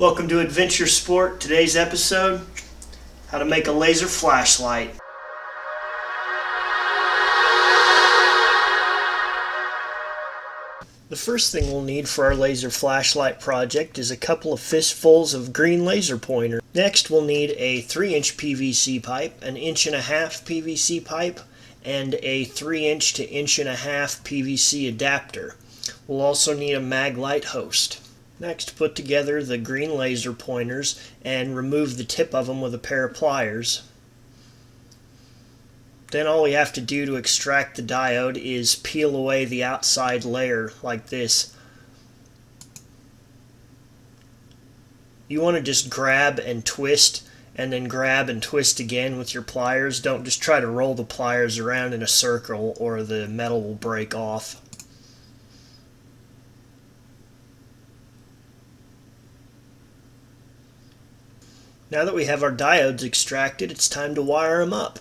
Welcome to Adventure Sport. Today's episode, how to make a laser flashlight. The first thing we'll need for our laser flashlight project is a couple of fistfuls of green laser pointer. Next we'll need a 3-inch PVC pipe, an 1.5-inch PVC pipe, and a 3-inch to 1.5-inch PVC adapter. We'll also need a Maglite host. Next, put together the green laser pointers and remove the tip of them with a pair of pliers. Then all we have to do to extract the diode is peel away the outside layer like this. You want to just grab and twist and then grab and twist again with your pliers. Don't just try to roll the pliers around in a circle or the metal will break off. Now that we have our diodes extracted, it's time to wire them up.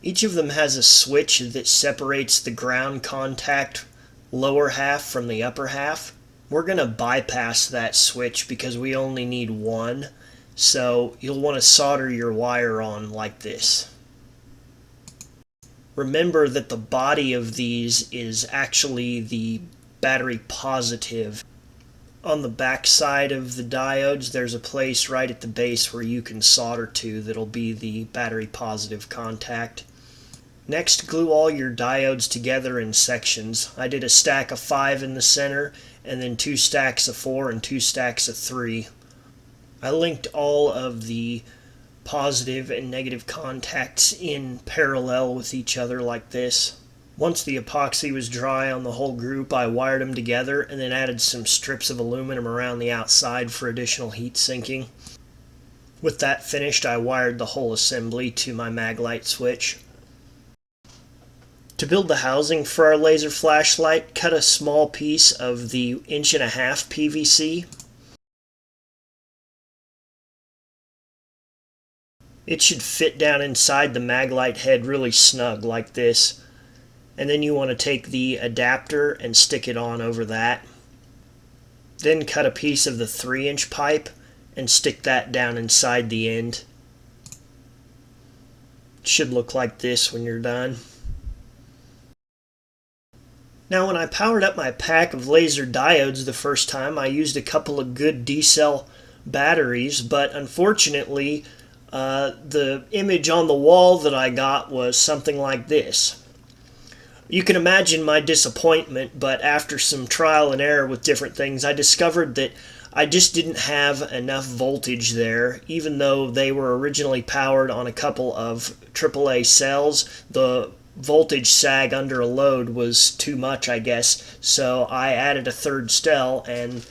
Each of them has a switch that separates the ground contact lower half from the upper half. We're going to bypass that switch because we only need one, so you'll want to solder your wire on like this. Remember that the body of these is actually the battery positive. On the back side of the diodes, there's a place right at the base where you can solder to that'll be the battery positive contact. Next, glue all your diodes together in sections. I did a stack of 5 in the center, and then 2 stacks of 4 and 2 stacks of 3. I linked all of the positive and negative contacts in parallel with each other like this. Once the epoxy was dry on the whole group, I wired them together and then added some strips of aluminum around the outside for additional heat sinking. With that finished, I wired the whole assembly to my Maglite switch. To build the housing for our laser flashlight, cut a small piece of the 1.5-inch PVC. It should fit down inside the Maglite head really snug like this. And then you want to take the adapter and stick it on over that. Then cut a piece of the 3-inch pipe and stick that down inside the end. It should look like this when you're done. Now when I powered up my pack of laser diodes the first time, I used a couple of good D-cell batteries, but unfortunately the image on the wall that I got was something like this. You can imagine my disappointment, but after some trial and error with different things, I discovered that I just didn't have enough voltage there. Even though they were originally powered on a couple of AAA cells, the voltage sag under a load was too much, I guess, so I added a 3rd cell, and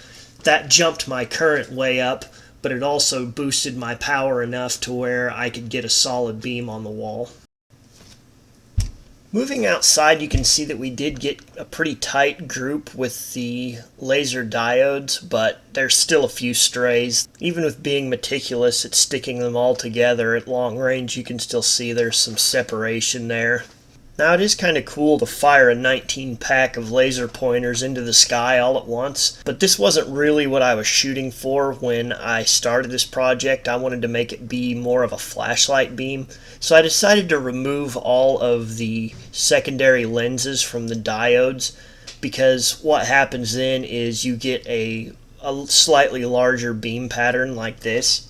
that jumped my current way up, but it also boosted my power enough to where I could get a solid beam on the wall. Moving outside, you can see that we did get a pretty tight group with the laser diodes, but there's still a few strays. Even with being meticulous at sticking them all together at long range, you can still see there's some separation there. Now it is kind of cool to fire a 19-pack of laser pointers into the sky all at once, but this wasn't really what I was shooting for when I started this project. I wanted to make it be more of a flashlight beam, so I decided to remove all of the secondary lenses from the diodes, because what happens then is you get a slightly larger beam pattern like this.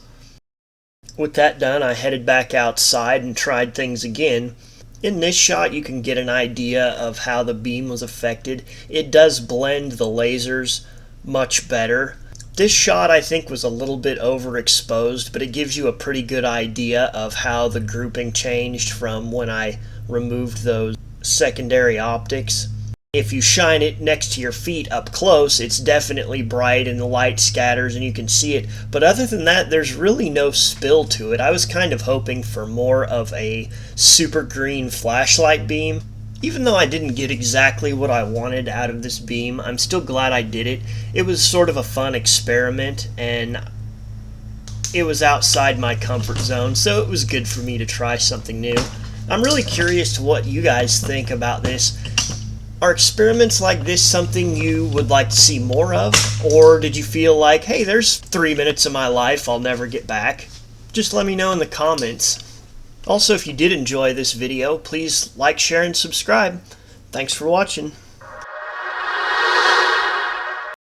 With that done, I headed back outside and tried things again. In this shot, you can get an idea of how the beam was affected. It does blend the lasers much better. This shot, I think, was a little bit overexposed, but it gives you a pretty good idea of how the grouping changed from when I removed those secondary optics. If you shine it next to your feet up close, it's definitely bright and the light scatters and you can see it. But other than that, there's really no spill to it. I was kind of hoping for more of a super green flashlight beam. Even though I didn't get exactly what I wanted out of this beam, I'm still glad I did it. It was sort of a fun experiment and it was outside my comfort zone, so it was good for me to try something new. I'm really curious to what you guys think about this. Are experiments like this something you would like to see more of? Or did you feel like, hey, there's 3 minutes of my life I'll never get back? Just let me know in the comments. Also, if you did enjoy this video, please like, share, and subscribe. Thanks for watching.